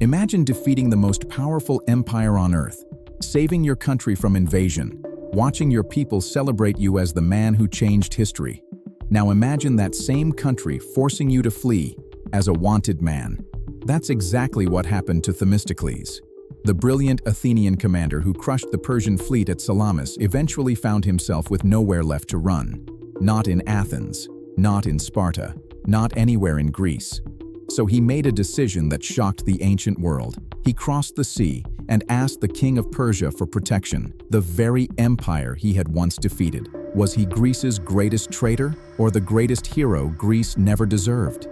Imagine defeating the most powerful empire on earth, saving your country from invasion, watching your people celebrate you as the man who changed history. Now imagine that same country forcing you to flee as a wanted man. That's exactly what happened to Themistocles. The brilliant Athenian commander who crushed the Persian fleet at Salamis eventually found himself with nowhere left to run. Not in Athens, not in Sparta, not anywhere in Greece. So he made a decision that shocked the ancient world. He crossed the sea and asked the king of Persia for protection, the very empire he had once defeated. Was he Greece's greatest traitor or the greatest hero Greece never deserved?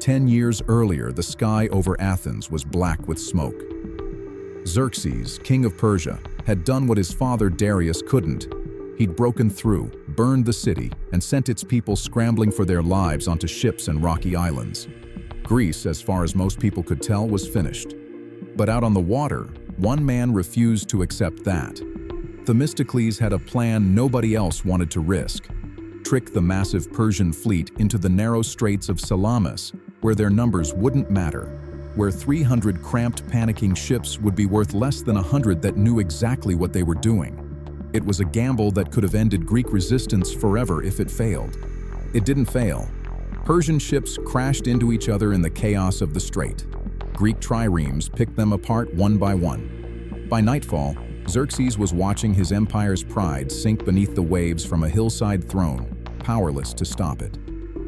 10 years earlier, the sky over Athens was black with smoke. Xerxes, king of Persia, had done what his father Darius couldn't. He'd broken through, burned the city, and sent its people scrambling for their lives onto ships and rocky islands. Greece, as far as most people could tell, was finished. But out on the water, one man refused to accept that. Themistocles had a plan nobody else wanted to risk: trick the massive Persian fleet into the narrow straits of Salamis, where their numbers wouldn't matter, where 300 cramped, panicking ships would be worth less than 100 that knew exactly what they were doing. It was a gamble that could have ended Greek resistance forever if it failed. It didn't fail. Persian ships crashed into each other in the chaos of the strait. Greek triremes picked them apart one by one. By nightfall, Xerxes was watching his empire's pride sink beneath the waves from a hillside throne, powerless to stop it.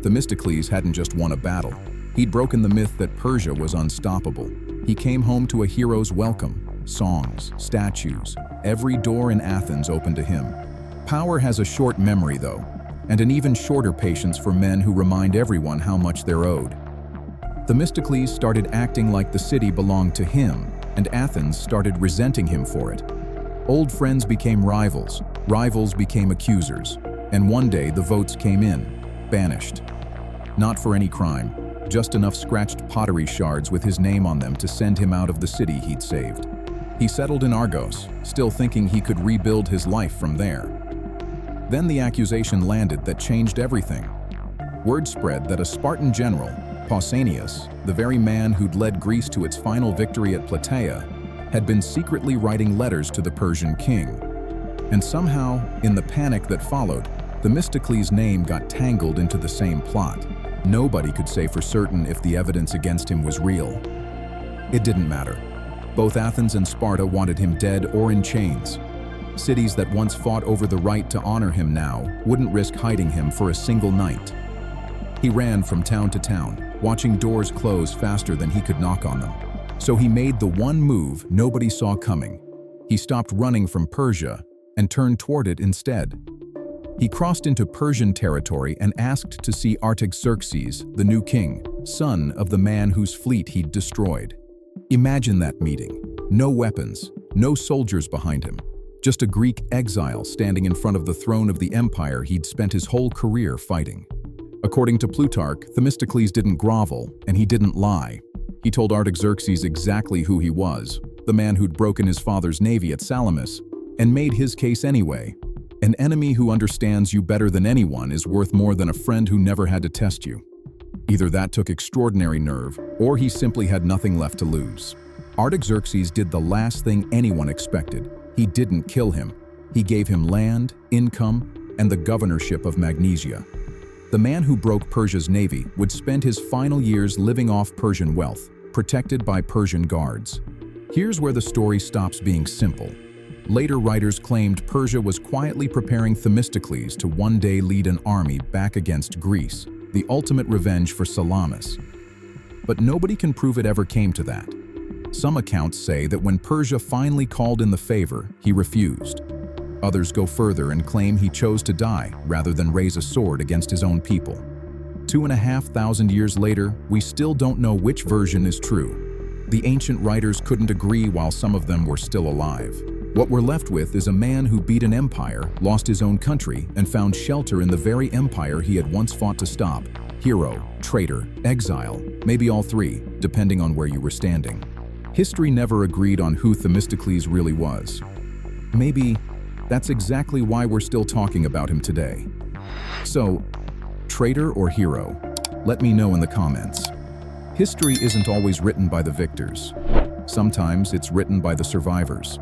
Themistocles hadn't just won a battle. He'd broken the myth that Persia was unstoppable. He came home to a hero's welcome. Songs, statues, every door in Athens open to him. Power has a short memory, though, and an even shorter patience for men who remind everyone how much they're owed. Themistocles started acting like the city belonged to him, and Athens started resenting him for it. Old friends became rivals, rivals became accusers, and one day the votes came in, banished. Not for any crime, just enough scratched pottery shards with his name on them to send him out of the city he'd saved. He settled in Argos, still thinking he could rebuild his life from there. Then the accusation landed that changed everything. Word spread that a Spartan general, Pausanias, the very man who'd led Greece to its final victory at Plataea, had been secretly writing letters to the Persian king. And somehow, in the panic that followed, Themistocles' name got tangled into the same plot. Nobody could say for certain if the evidence against him was real. It didn't matter. Both Athens and Sparta wanted him dead or in chains. Cities that once fought over the right to honor him now wouldn't risk hiding him for a single night. He ran from town to town, watching doors close faster than he could knock on them. So he made the one move nobody saw coming. He stopped running from Persia and turned toward it instead. He crossed into Persian territory and asked to see Artaxerxes, the new king, son of the man whose fleet he'd destroyed. Imagine that meeting. No weapons, no soldiers behind him. Just a Greek exile standing in front of the throne of the empire he'd spent his whole career fighting. According to Plutarch, Themistocles didn't grovel, and he didn't lie. He told Artaxerxes exactly who he was, the man who'd broken his father's navy at Salamis, and made his case anyway. An enemy who understands you better than anyone is worth more than a friend who never had to test you. Either that took extraordinary nerve, or he simply had nothing left to lose. Artaxerxes did the last thing anyone expected. He didn't kill him. He gave him land, income, and the governorship of Magnesia. The man who broke Persia's navy would spend his final years living off Persian wealth, protected by Persian guards. Here's where the story stops being simple. Later writers claimed Persia was quietly preparing Themistocles to one day lead an army back against Greece, the ultimate revenge for Salamis. But nobody can prove it ever came to that. Some accounts say that when Persia finally called in the favor, he refused. Others go further and claim he chose to die rather than raise a sword against his own people. 2,500 years later, we still don't know which version is true. The ancient writers couldn't agree while some of them were still alive. What we're left with is a man who beat an empire, lost his own country, and found shelter in the very empire he had once fought to stop. Hero, traitor, exile, maybe all three, depending on where you were standing. History never agreed on who Themistocles really was. Maybe that's exactly why we're still talking about him today. So, traitor or hero? Let me know in the comments. History isn't always written by the victors. Sometimes it's written by the survivors.